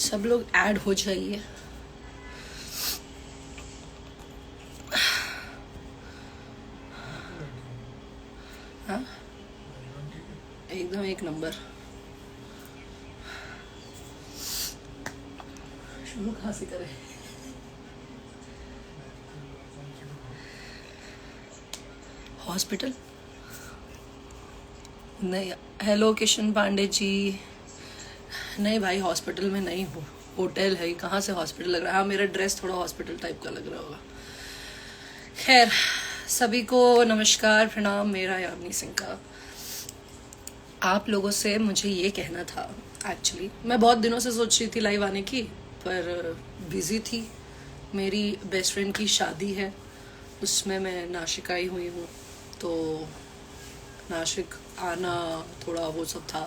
सब लोग ऐड हो जाइए। हाँ, एकदम एक नंबर। शुरू कहाँ से करें? हॉस्पिटल नहीं। हेलो किशन पांडे जी। नहीं भाई, हॉस्पिटल में नहीं हूँ, होटल है। कहाँ से हॉस्पिटल लग रहा है? हाँ, मेरा ड्रेस थोड़ा हॉस्पिटल टाइप का लग रहा होगा। खैर, सभी को नमस्कार, प्रणाम। मेरा यामिनी सिंह का। आप लोगों से मुझे ये कहना था, एक्चुअली मैं बहुत दिनों से सोच रही थी लाइव आने की, पर बिजी थी। मेरी बेस्ट फ्रेंड की शादी है, उसमें मैं नासिक आई हुई हूँ, तो नासिक आना थोड़ा वो सब था,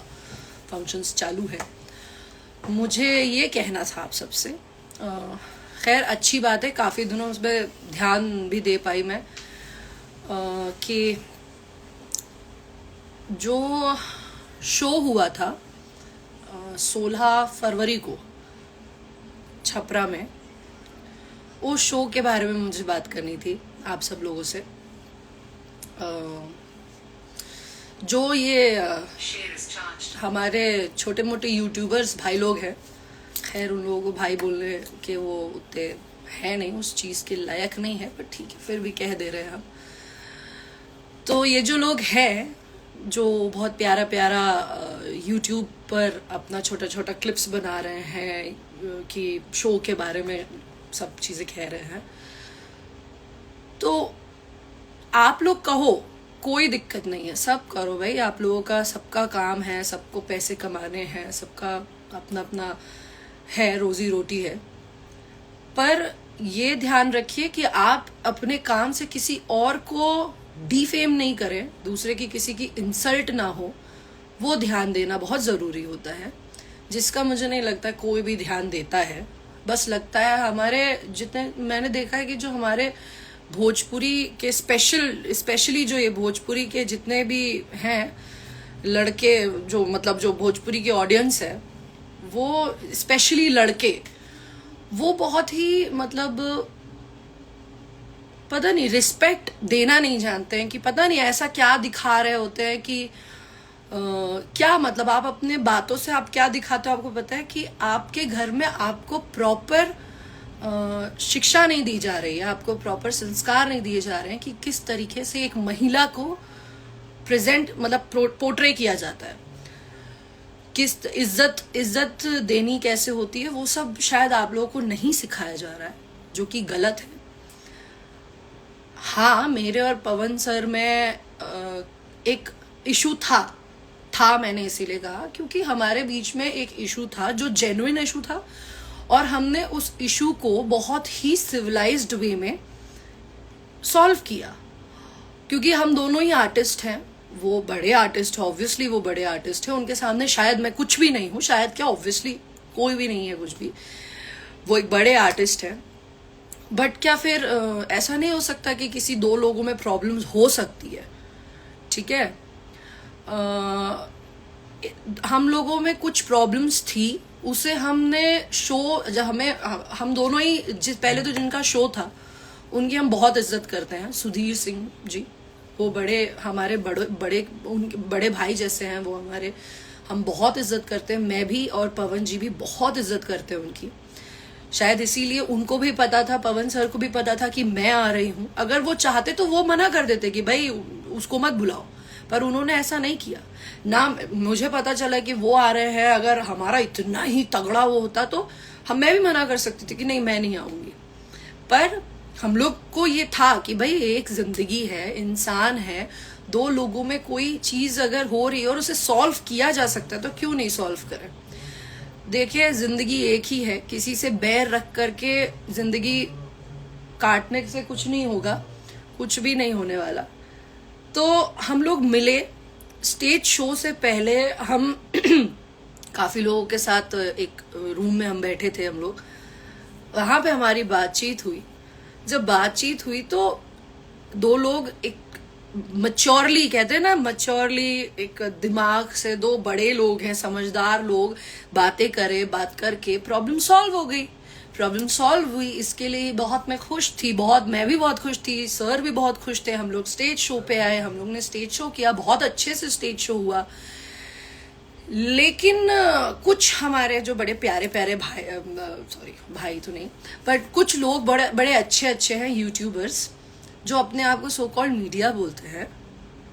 फंक्शंस चालू है। मुझे ये कहना था आप सबसे, खैर अच्छी बात है, काफ़ी दिनों उस पर ध्यान भी दे पाई मैं, कि जो शो हुआ था 16 फरवरी को छपरा में, उस शो के बारे में मुझे बात करनी थी आप सब लोगों से। जो ये हमारे छोटे मोटे यूट्यूबर्स भाई लोग हैं, खैर उन लोगों को भाई बोलने के वो उतने है नहीं, उस चीज़ के लायक नहीं है, पर ठीक है फिर भी कह दे रहे हैं हम। तो ये जो लोग हैं जो बहुत प्यारा प्यारा यूट्यूब पर अपना छोटा छोटा क्लिप्स बना रहे हैं कि शो के बारे में सब चीज़ें कह रहे हैं, तो आप लोग कहो, कोई दिक्कत नहीं है, सब करो भाई। आप लोगों का सबका काम है, सबको पैसे कमाने हैं, सबका अपना अपना है, रोजी रोटी है। पर ये ध्यान रखिए कि आप अपने काम से किसी और को डिफेम नहीं करें, दूसरे की किसी की इंसल्ट ना हो, वो ध्यान देना बहुत ज़रूरी होता है, जिसका मुझे नहीं लगता कोई भी ध्यान देता है। बस लगता है हमारे जितने मैंने देखा है कि जो हमारे भोजपुरी के स्पेशली जो ये भोजपुरी के जितने भी हैं लड़के, जो मतलब जो भोजपुरी की ऑडियंस है, वो स्पेशली लड़के, वो बहुत ही मतलब पता नहीं रिस्पेक्ट देना नहीं जानते हैं, कि पता नहीं ऐसा क्या दिखा रहे होते हैं कि क्या मतलब आप अपने बातों से आप क्या दिखाते हो। आपको पता है कि आपके घर में आपको प्रॉपर शिक्षा नहीं दी जा रही है, आपको प्रॉपर संस्कार नहीं दिए जा रहे हैं कि किस तरीके से एक महिला को प्रेजेंट मतलब पोर्ट्रे किया जाता है, किस इज्जत देनी कैसे होती है, वो सब शायद आप लोगों को नहीं सिखाया जा रहा है, जो कि गलत है। हाँ, मेरे और पवन सर में एक इशू था मैंने इसीलिए कहा क्योंकि हमारे बीच में एक इशू था जो जेन्युइन इशू था, और हमने उस इशू को बहुत ही सिविलाइज्ड वे में सॉल्व किया, क्योंकि हम दोनों ही आर्टिस्ट हैं। वो बड़े आर्टिस्ट है, ऑब्वियसली वो बड़े आर्टिस्ट है, उनके सामने शायद मैं कुछ भी नहीं हूँ, शायद क्या, ऑब्वियसली कोई भी नहीं है कुछ भी, वो एक बड़े आर्टिस्ट है। बट क्या फिर ऐसा नहीं हो सकता कि किसी दो लोगों में प्रॉब्लम्स हो सकती है, ठीक है। हम लोगों में कुछ प्रॉब्लम्स थी, उसे हमने शो, जब हम दोनों ही पहले तो जिनका शो था उनकी हम बहुत इज्जत करते हैं, सुधीर सिंह जी, वो हमारे उनके बड़े भाई जैसे हैं वो हमारे, हम बहुत इज्जत करते हैं। मैं भी और पवन जी भी बहुत इज्जत करते हैं उनकी, शायद इसीलिए उनको भी पता था, पवन सर को भी पता था कि मैं आ रही हूँ। अगर वो चाहते तो वो मना कर देते कि भाई उसको मत बुलाओ, पर उन्होंने ऐसा नहीं किया ना। मुझे पता चला कि वो आ रहे हैं, अगर हमारा इतना ही तगड़ा वो होता तो मैं भी मना कर सकती थी कि नहीं मैं नहीं आऊंगी, पर हम लोग को ये था कि भाई एक जिंदगी है, इंसान है, दो लोगों में कोई चीज अगर हो रही है और उसे सॉल्व किया जा सकता है तो क्यों नहीं सॉल्व करें। देखिए, जिंदगी एक ही है, किसी से बैर रख करके जिंदगी काटने से कुछ नहीं होगा, कुछ भी नहीं होने वाला। तो हम लोग मिले स्टेज शो से पहले, हम काफी लोगों के साथ एक रूम में हम बैठे थे, हम लोग वहां पे हमारी बातचीत हुई। जब बातचीत हुई तो दो लोग एक मच्योरली कहते हैं ना, मच्योरली एक दिमाग से दो बड़े लोग हैं, समझदार लोग बातें करे, बात करके प्रॉब्लम सॉल्व हो गई। प्रॉब्लम सॉल्व हुई, इसके लिए बहुत मैं खुश थी, बहुत मैं भी बहुत खुश थी, सर भी बहुत खुश थे। हम लोग स्टेज शो पे आए, हम लोग ने स्टेज शो किया, बहुत अच्छे से स्टेज शो हुआ। लेकिन कुछ हमारे जो बड़े प्यारे प्यारे भाई, सॉरी भाई तो नहीं, बट कुछ लोग बड़े बड़े अच्छे अच्छे हैं यूट्यूबर्स जो अपने आप को सो कॉल्ड मीडिया बोलते हैं।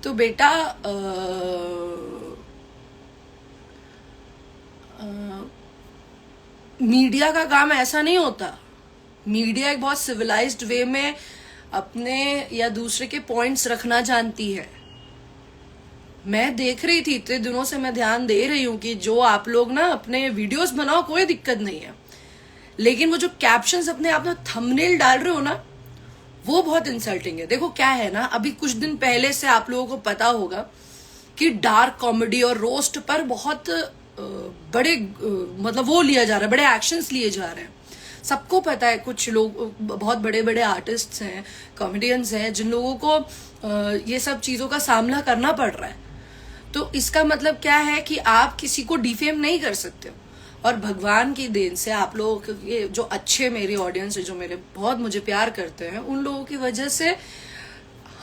तो बेटा मीडिया का काम ऐसा नहीं होता। मीडिया एक बहुत सिविलाइज्ड वे में अपने या दूसरे के पॉइंट्स रखना जानती है। मैं देख रही थी, इतने दिनों से मैं ध्यान दे रही हूँ कि जो आप लोग ना अपने वीडियोस बनाओ, कोई दिक्कत नहीं है, लेकिन वो जो कैप्शंस अपने आप ना थंबनेल डाल रहे हो ना, वो बहुत इंसल्टिंग है। देखो क्या है ना, अभी कुछ दिन पहले से आप लोगों को पता होगा कि डार्क कॉमेडी और रोस्ट पर बहुत बड़े मतलब वो लिया जा रहा है, बड़े एक्शंस लिए जा रहे हैं। सबको पता है, कुछ लोग बहुत बड़े बड़े आर्टिस्ट्स हैं, कॉमेडियंस हैं, जिन लोगों को ये सब चीजों का सामना करना पड़ रहा है। तो इसका मतलब क्या है कि आप किसी को डिफेम नहीं कर सकते हो। और भगवान की देन से आप लोगों के जो अच्छे मेरी ऑडियंस है, जो मेरे बहुत मुझे प्यार करते हैं, उन लोगों की वजह से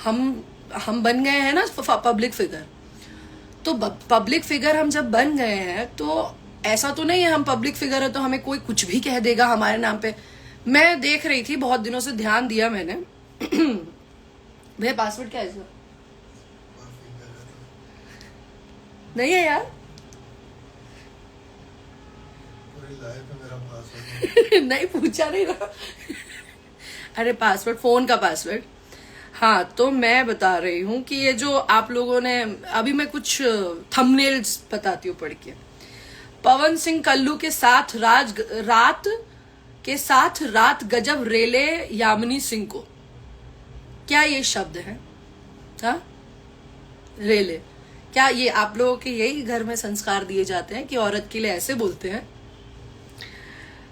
हम बन गए हैं ना पब्लिक फिगर। तो पब्लिक फिगर हम जब बन गए हैं तो ऐसा तो नहीं है हम पब्लिक फिगर है तो हमें कोई कुछ भी कह देगा हमारे नाम पे। मैं देख रही थी, बहुत दिनों से ध्यान दिया मैंने। भैया पासवर्ड क्या है इसका? नहीं है यार। नहीं पूछा नहीं ना। अरे पासवर्ड, फोन का पासवर्ड। हाँ, तो मैं बता रही हूँ कि ये जो आप लोगों ने, अभी मैं कुछ थंबनेल्स बताती हूँ पढ़ के। पवन सिंह कल्लू के साथ रात गजब रेले यामिनी सिंह को। क्या ये शब्द है? हाँ, रेले। क्या ये आप लोगों के यही घर में संस्कार दिए जाते हैं कि औरत के लिए ऐसे बोलते हैं?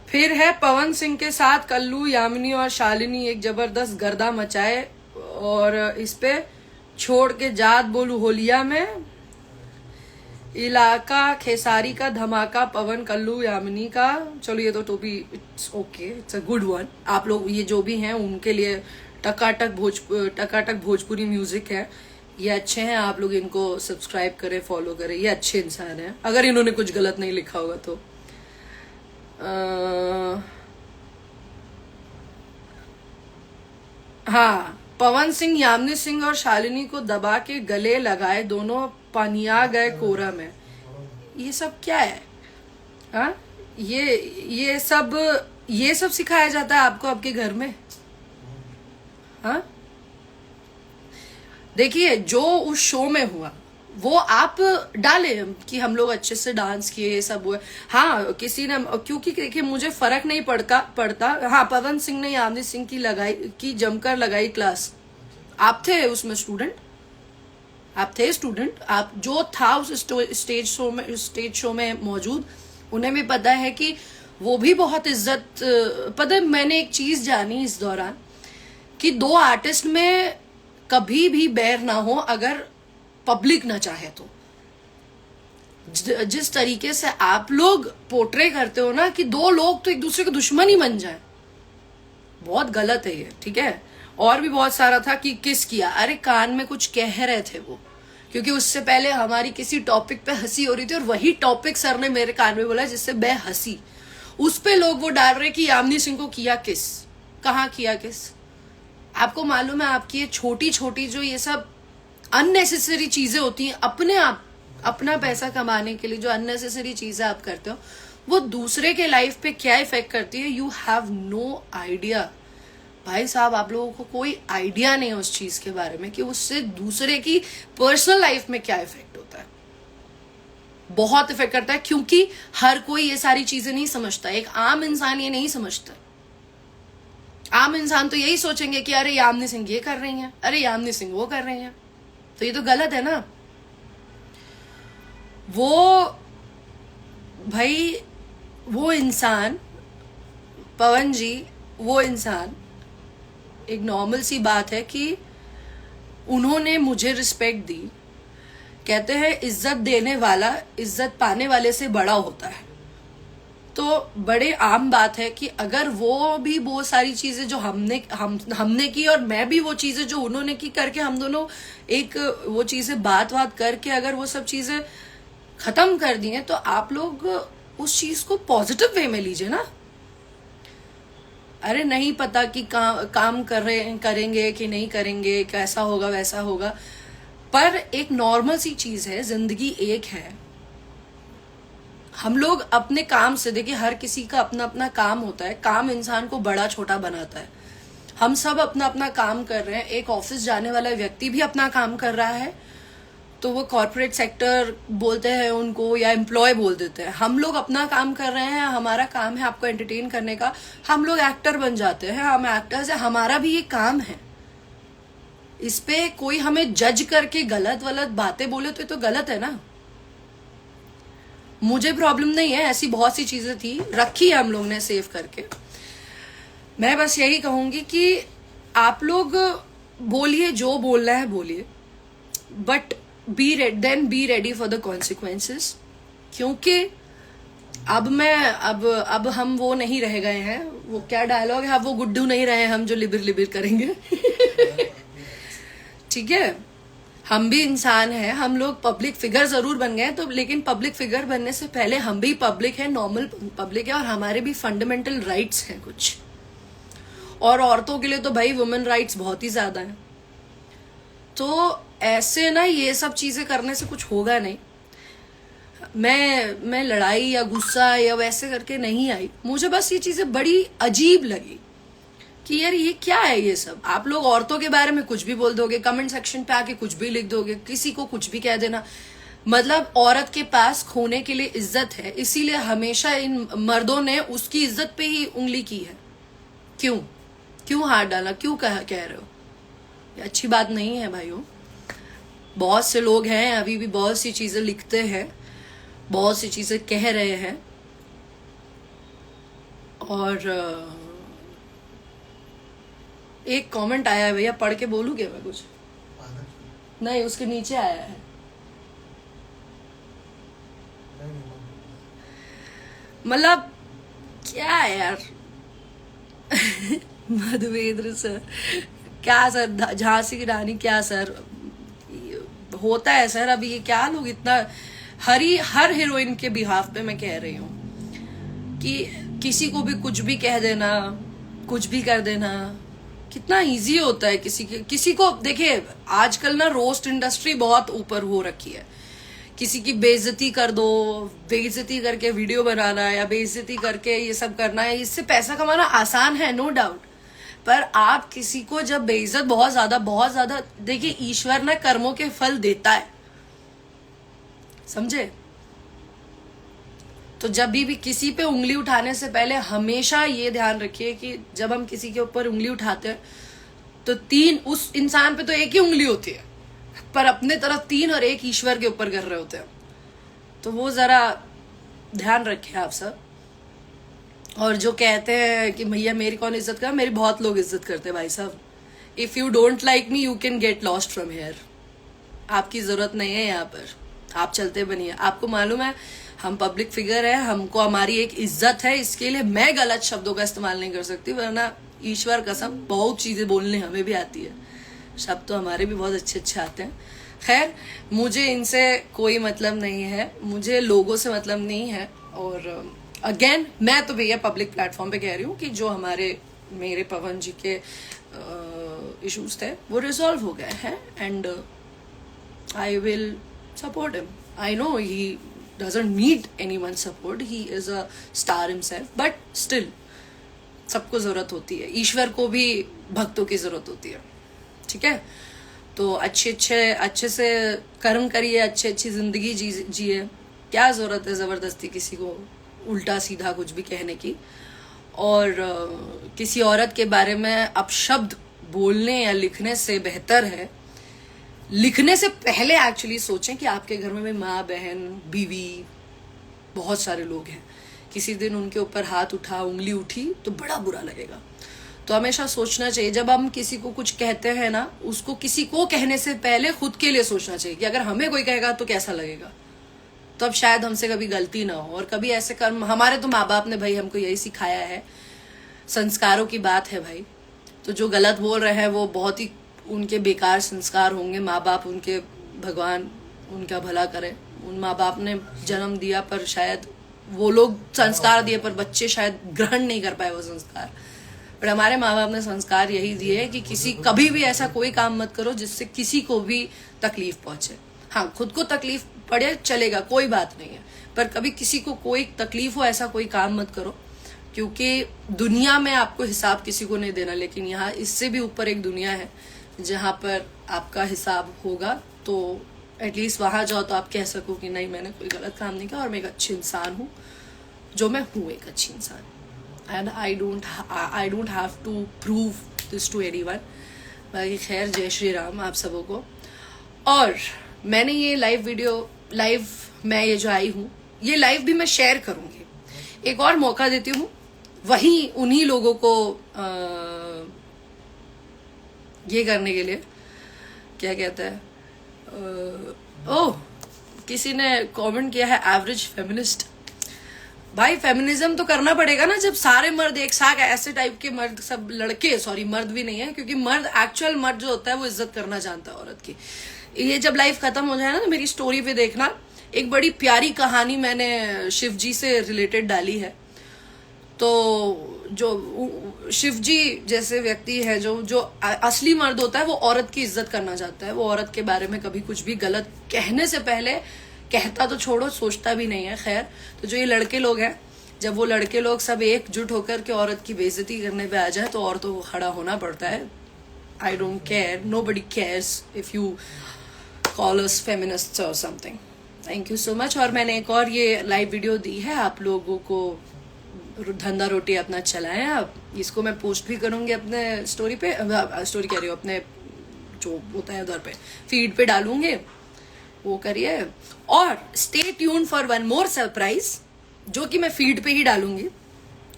फिर है पवन सिंह के साथ कल्लू, यामिनी और शालिनी एक जबरदस्त गर्दा मचाए और इस पे छोड़ के जात बोलू होलिया में, इलाका खेसारी का धमाका पवन कल्लू यामिनी का। चलो ये तो भी it's okay, it's a good one. आप लोग ये जो भी हैं उनके लिए टकाटक भोजपुरी म्यूजिक है, ये अच्छे हैं। आप लोग इनको सब्सक्राइब करें, फॉलो करें, ये अच्छे इंसान हैं, अगर इन्होंने कुछ गलत नहीं लिखा होगा तो। हाँ, पवन सिंह यामिनी सिंह और शालिनी को दबा के गले लगाए, दोनों पनिया गए कोरा में। ये सब क्या है? हाँ, ये सब सिखाया जाता है आपको आपके घर में? हाँ, देखिए जो उस शो में हुआ वो आप डाले कि हम लोग अच्छे से डांस किए, ये सब हुए। हाँ, किसी ने, क्योंकि देखिए मुझे फर्क नहीं पड़ता। हाँ, पवन सिंह ने यामिनी सिंह की जमकर लगाई क्लास। आप थे उसमें स्टूडेंट, आप थे स्टूडेंट, आप जो था उस स्टेज शो में मौजूद, उन्हें भी पता है कि वो भी बहुत इज्जत। पता है, मैंने एक चीज जानी इस दौरान कि दो आर्टिस्ट में कभी भी बैर ना हो अगर पब्लिक ना चाहे तो। जिस तरीके से आप लोग पोर्ट्रे करते हो ना कि दो लोग तो एक दूसरे के दुश्मन ही बन जाए, बहुत गलत है ये, ठीक है। और भी बहुत सारा था कि किस किया, अरे कान में कुछ कह रहे थे वो, क्योंकि उससे पहले हमारी किसी टॉपिक पे हंसी हो रही थी और वही टॉपिक सर ने मेरे कान में बोला जिससे मैं हंसी। उस पे लोग वो डाल रहे कि यामिनी सिंह को किया किस, कहाँ किया किस। आपको मालूम है, आपकी ये छोटी छोटी जो ये सब अननेसेसरी चीजें होती हैं, अपने आप अपना पैसा कमाने के लिए जो अननेसेसरी चीजें आप करते हो, वो दूसरे के लाइफ पे क्या इफेक्ट करती है, यू हैव नो आइडिया। भाई साहब, आप लोगों को कोई आइडिया नहीं है उस चीज के बारे में कि उससे दूसरे की पर्सनल लाइफ में क्या इफेक्ट होता है। बहुत इफेक्ट करता है, क्योंकि हर कोई ये सारी चीजें नहीं समझता। एक आम इंसान ये नहीं समझता। आम इंसान तो यही सोचेंगे कि अरे यामिनी सिंह ये कर रही हैं, अरे यामिनी सिंह वो कर रही हैं, तो ये तो गलत है ना। वो भाई, वो इंसान, पवन जी, वो इंसान, एक नॉर्मल सी बात है कि उन्होंने मुझे रिस्पेक्ट दी। कहते हैं इज्जत देने वाला इज्जत पाने वाले से बड़ा होता है। तो बड़े आम बात है कि अगर वो भी वो सारी चीजें जो हमने की और मैं भी वो चीजें जो उन्होंने की करके हम दोनों एक वो चीजें बात करके अगर वो सब चीजें खत्म कर दी हैं, तो आप लोग उस चीज को पॉजिटिव वे में लीजिए ना। अरे नहीं पता कि काम करेंगे कि नहीं करेंगे, कैसा होगा वैसा होगा, पर एक नॉर्मल सी चीज है, जिंदगी एक है। हम लोग अपने काम से, देखिए हर किसी का अपना अपना काम होता है, काम इंसान को बड़ा छोटा बनाता है। हम सब अपना अपना काम कर रहे हैं। एक ऑफिस जाने वाला व्यक्ति भी अपना काम कर रहा है, तो वो कॉर्पोरेट सेक्टर बोलते हैं उनको या एम्प्लॉय बोल देते हैं। हम लोग अपना काम कर रहे हैं, हमारा काम है आपको एंटरटेन करने का। हम लोग एक्टर बन जाते हैं, हम एक्टर्स हैं, हमारा भी ये काम है। इस पे कोई हमें जज करके गलत वलत बातें बोले तो ये तो गलत है ना। मुझे प्रॉब्लम नहीं है, ऐसी बहुत सी चीजें थी, रखी है हम लोग ने सेव करके। मैं बस यही कहूंगी कि आप लोग बोलिए, जो बोलना है बोलिए, but be ready for the consequences. क्योंकि अब हम वो नहीं रह गए हैं, वो क्या डायलॉग है, अब वो गुड्डू नहीं रहे हम जो लिबिर लिबिर करेंगे। ठीक है, हम भी इंसान हैं, हम लोग पब्लिक फिगर जरूर बन गए तो, लेकिन पब्लिक फिगर बनने से पहले हम भी पब्लिक है, नॉर्मल पब्लिक है, और हमारे भी फंडामेंटल राइट्स हैं कुछ। और औरतों के लिए तो भाई वुमेन राइट्स बहुत ही ज्यादा हैं। तो ऐसे ना ये सब चीजें करने से कुछ होगा नहीं। मैं लड़ाई या गुस्सा या वैसे करके नहीं आई, मुझे बस ये चीजें बड़ी अजीब लगी कि यार ये क्या है ये सब। आप लोग औरतों के बारे में कुछ भी बोल दोगे, कमेंट सेक्शन पे आके कुछ भी लिख दोगे, किसी को कुछ भी कह देना। मतलब औरत के पास खोने के लिए इज्जत है, इसीलिए हमेशा इन मर्दों ने उसकी इज्जत पे ही उंगली की है। क्यों हाथ डाला, क्यों कह रहे हो? ये अच्छी बात नहीं है भाइयों। बहुत से लोग हैं अभी भी बहुत सी चीजें लिखते हैं, बहुत सी चीजें कह रहे हैं, और एक कमेंट आया है भैया, पढ़ के बोलूं क्या मैं कुछ? नहीं, उसके नीचे आया है। मतलब क्या है यार। मधुवेंद्र सर, क्या सर, झांसी की रानी क्या सर होता है सर? अभी ये क्या लोग इतना हर हीरोइन के बिहाफ पे मैं कह रही हूँ कि किसी को भी कुछ भी कह देना, कुछ भी कर देना, कितना इजी होता है किसी को। देखिए आजकल ना रोस्ट इंडस्ट्री बहुत ऊपर हो रखी है। किसी की बेइज्जती कर दो, बेइज्जती करके वीडियो बनाना या बेइज्जती करके ये सब करना है, इससे पैसा कमाना आसान है, नो डाउट। पर आप किसी को जब बेइज्जत बहुत ज्यादा, देखिए ईश्वर ना कर्मों के फल देता है, समझे? तो जब भी किसी पे उंगली उठाने से पहले हमेशा ये ध्यान रखिए कि जब हम किसी के ऊपर उंगली उठाते हैं तो 3 उस इंसान पे तो एक ही उंगली होती है, पर अपने तरफ 3 और 1 ईश्वर के ऊपर कर रहे होते हैं। तो वो जरा ध्यान रखिए आप सब। और जो कहते हैं कि भैया मेरी कौन इज्जत कर, मेरी बहुत लोग इज्जत करते हैं भाई साहब। If you don't like me you can get lost from here. आपकी जरूरत नहीं है यहाँ पर, आप चलते बनिए। आपको मालूम है हम पब्लिक फिगर है, हमको हमारी एक इज्जत है, इसके लिए मैं गलत शब्दों का इस्तेमाल नहीं कर सकती, वरना ईश्वर कसम बहुत चीजें बोलने हमें भी आती है, शब्द तो हमारे भी बहुत अच्छे अच्छे आते हैं। खैर मुझे इनसे कोई मतलब नहीं है, मुझे लोगों से मतलब नहीं है। और अगेन मैं तो भैया पब्लिक प्लेटफॉर्म पे कह रही हूँ कि जो मेरे पवन जी के इश्यूज थे वो रिजॉल्व हो गए हैं, and I will support him. I know he doesn't need anyone's support, he is a star himself, but still सबको जरूरत होती है, ईश्वर को भी भक्तों की जरूरत होती है। ठीक है, तो अच्छे से कर्म करिए, अच्छी जिंदगी जिए। क्या जरूरत है जबरदस्ती किसी को उल्टा सीधा कुछ भी कहने की। और किसी औरत के बारे में अपशब्द बोलने या लिखने से बेहतर है, लिखने से पहले एक्चुअली सोचें कि आपके घर में माँ, बहन, बीवी, बहुत सारे लोग हैं, किसी दिन उनके ऊपर हाथ उठा, उंगली उठी तो बड़ा बुरा लगेगा। तो हमेशा सोचना चाहिए जब हम किसी को कुछ कहते हैं ना, उसको किसी को कहने से पहले खुद के लिए सोचना चाहिए कि अगर हमें कोई कहेगा तो कैसा लगेगा, तो अब शायद हमसे कभी गलती ना हो। और कभी ऐसे कर्म, हमारे तो माँ बाप ने भाई हमको यही सिखाया है, संस्कारों की बात है भाई। तो जो गलत बोल रहे हैं वो बहुत ही उनके बेकार संस्कार होंगे। माँ बाप उनके, भगवान उनका भला करे, उन माँ बाप ने जन्म दिया पर शायद वो लोग संस्कार दिए पर बच्चे शायद ग्रहण नहीं कर पाए वो संस्कार। पर हमारे माँ बाप ने संस्कार यही दिए है कि किसी कभी भी ऐसा कोई काम मत करो जिससे किसी को भी तकलीफ पहुंचे। हाँ, खुद को तकलीफ पड़े चलेगा, कोई बात नहीं है, पर कभी किसी को कोई तकलीफ हो ऐसा कोई काम मत करो, क्योंकि दुनिया में आपको हिसाब किसी को नहीं देना, लेकिन यहाँ इससे भी ऊपर एक दुनिया है जहाँ पर आपका हिसाब होगा। तो एटलीस्ट वहां जाओ तो आप कह सको कि नहीं, मैंने कोई गलत काम नहीं किया और मैं एक अच्छी इंसान हूँ, जो मैं हूँ एक अच्छी इंसान। And I don't have to prove this to anyone. बाकी खैर, जय श्री राम आप सबों को। और मैंने ये लाइव मैं ये जो आई हूँ, ये लाइव भी मैं शेयर करूंगी, एक और मौका देती हूँ वहीं उन्हीं लोगों को ये करने के लिए, क्या कहते हैं, किसी ने कमेंट किया है एवरेज फेमिनिस्ट। भाई फेमिनिज्म तो करना पड़ेगा ना जब सारे मर्द एक साथ, ऐसे टाइप के मर्द, सब लड़के, सॉरी मर्द भी नहीं है, क्योंकि मर्द, एक्चुअल मर्द जो होता है वो इज्जत करना जानता है औरत की। ये जब लाइफ खत्म हो जाए ना तो मेरी स्टोरी पे देखना, एक बड़ी प्यारी कहानी मैंने शिव जी से रिलेटेड डाली है। तो जो शिव जी जैसे व्यक्ति है, जो असली मर्द होता है, वो औरत की इज्जत करना चाहता है। वो औरत के बारे में कभी कुछ भी गलत कहने से पहले, कहता तो छोड़ो, सोचता भी नहीं है। खैर, तो जो ये लड़के लोग हैं, जब वो लड़के लोग सब एकजुट होकर के औरत की बेइज्जती करने पे आ जाए तो औरतों को खड़ा होना पड़ता है। I don't care, nobody cares if you call us feminists और something. Thank you so much. और मैंने एक और ये लाइव वीडियो दी है आप लोगों को, धंधा रोटी अपना चलाएं आप। इसको मैं पोस्ट भी करूंगी अपने स्टोरी पे, स्टोरी कह रही हूँ, अपने जो होता है उधर पे फीड पे डालूंगे, वो करिए। और stay tune for one more surprise, जो कि मैं फीड पे ही डालूंगी,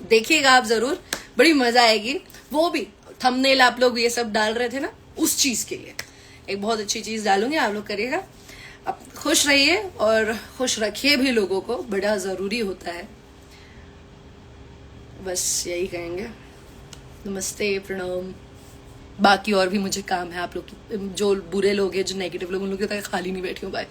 देखिएगा आप जरूर, बड़ी मजा आएगी। वो भी थंबनेल आप लोग ये सब डाल रहे थे ना, उस चीज के लिए एक बहुत अच्छी चीज डालूंगी, आप लोग करिएगा। अब खुश रहिए और खुश रखिए भी लोगों को, बड़ा जरूरी होता है। बस यही कहेंगे। नमस्ते, प्रणाम। बाकी और भी मुझे काम है, आप लोग जो बुरे लोग हैं, जो नेगेटिव लोग, उन लोग की तरह खाली नहीं बैठी हूँ। बाय।